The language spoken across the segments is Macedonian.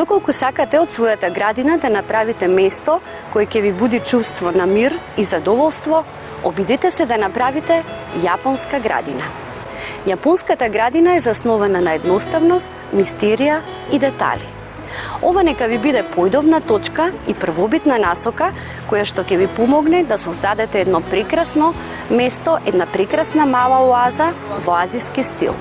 Доколку сакате од својата градина да направите место кое ќе ви буди чувство на мир и задоволство, обидете се да направите јапонска градина. Јапонската градина е заснувана на едноставност, мистерија и детали. Ова нека ви биде појдовна точка и првобитна насока која што ќе ви помогне да создадете едно прекрасно место, една прекрасна мала оаза во азиски стил.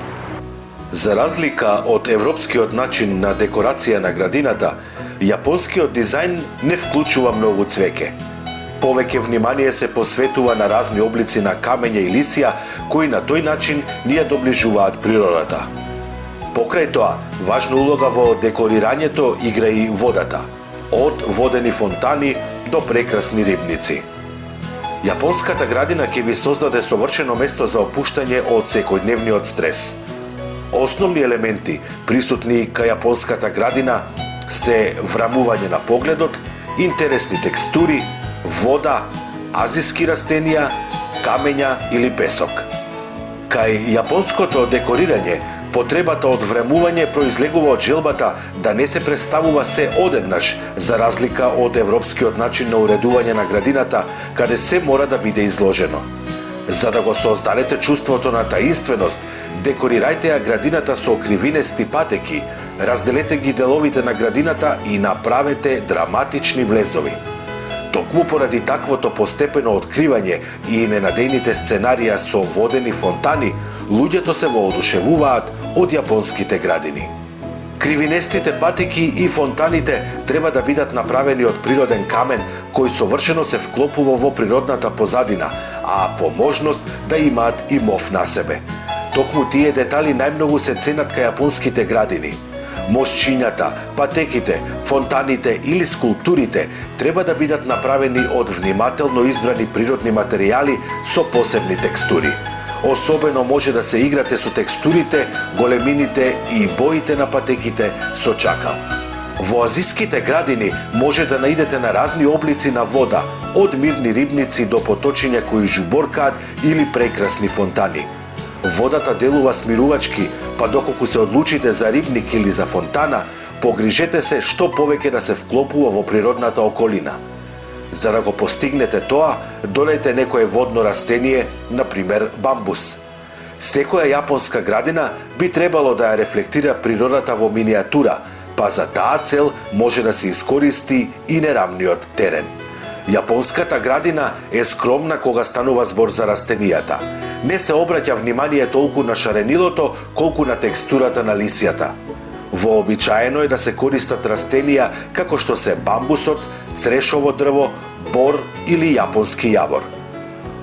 За разлика од европскиот начин на декорација на градината, јапонскиот дизајн не вклучува многу цвеќе. Повеќе внимание се посветува на разни облици на камења и лисија, кои на тој начин ни ја доближуваат природата. Покрај тоа, важна улога во декорирањето игра и водата, од водени фонтани до прекрасни рибници. Јапонската градина ќе ви создаде совршено место за опуштање од секојдневниот стрес. Основни елементи присутни кај јапонската градина се врамување на погледот, интересни текстури, вода, азиски растенија, камења или песок. Кај јапонското декорирање, потребата од времување произлегува од желбата да не се представува се одеднаш, за разлика од европскиот начин на уредување на градината, каде се мора да биде изложено. За да го создадете чувството на таинственост, декорирајте ја градината со кривинести патеки, разделете ги деловите на градината и направете драматични влезови. Токму поради таквото постепено откривање и ненадејните сценарија со водени фонтани, луѓето се воодушевуваат од јапонските градини. Кривинестите патеки и фонтаните треба да бидат направени од природен камен кој совршено се вклопува во природната позадина, а по можност да имаат и мов на себе. Токму тие детали најмногу се ценат кај јапонските градини. Мостчињата, патеките, фонтаните или скулптурите треба да бидат направени од внимателно избрани природни материјали со посебни текстури. Особено може да се играте со текстурите, големините и боите на патеките со чакал. Во азиските градини може да наидете на разни облици на вода, од мирни рибници до поточиња кои жуборкаат или прекрасни фонтани. Водата делува смирувачки, па доколку се одлучите за рибник или за фонтана, погрижете се што повеќе да се вклопува во природната околина. За да го постигнете тоа, додајте некое водно растение, например бамбус. Секоја јапонска градина би требало да ја рефлектира природата во миниатура, па за таа цел може да се искористи и нерамниот терен. Јапонската градина е скромна кога станува збор за растенијата. Не се обраќа внимание толку на шаренилото, колку на текстурата на лисјата. Вообичаено е да се користат растенија како што се бамбусот, црешово дрво, бор или јапонски јавор.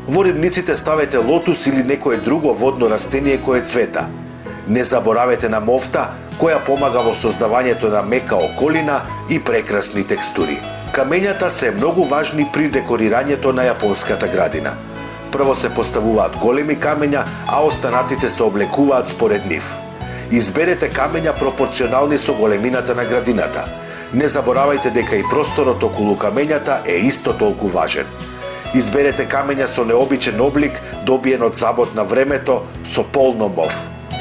Во рибниците ставете лотус или некое друго водно растение кое цвета. Не заборавете на мофта, која помага во создавањето на мека околина и прекрасни текстури. Камењата се многу важни при декорирањето на јапонската градина. Прво се поставуваат големи камења, а останатите се облекуваат според нив. Изберете камења пропорционални со големината на градината. Не заборавајте дека и просторот околу камењата е исто толку важен. Изберете камења со необичен облик, добиен од забот на времето, со полно мов.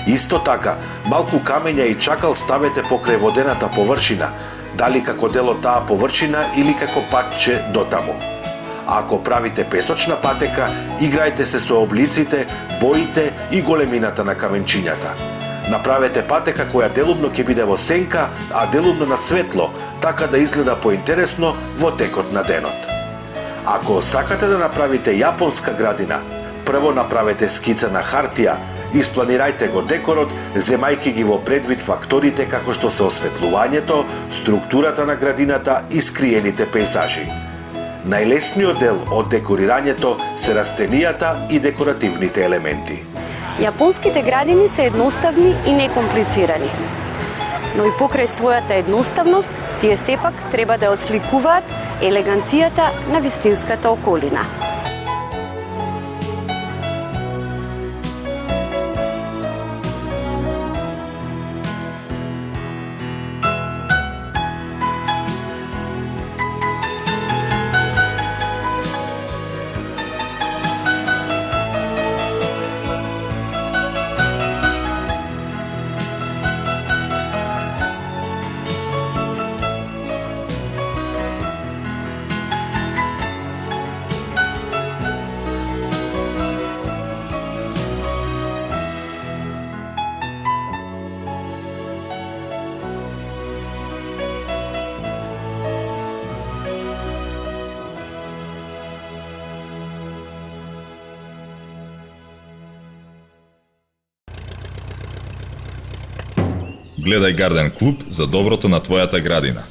Исто така, малку камења и чакал ставете покрај водената површина, дали како дел од таа површина или како патче дотаму. Ако правите песочна патека, играјте се со облиците, боите и големината на каменчињата. Направете патека која делумно ќе биде во сенка, а делумно на светло, така да изгледа поинтересно во текот на денот. Ако сакате да направите јапонска градина, прво направете скица на хартија, испланирајте го декорот, земајќи ги во предвид факторите како што се осветлувањето, структурата на градината и скриените пейзажи. Најлесниот дел од декорирањето се растенијата и декоративните елементи. Јапонските градини се едноставни и некомплицирани. Но и покрај својата едноставност, тие сепак треба да отсликуваат елеганцијата на вистинската околина. Гледај Гарден Клуб за доброто на твојата градина.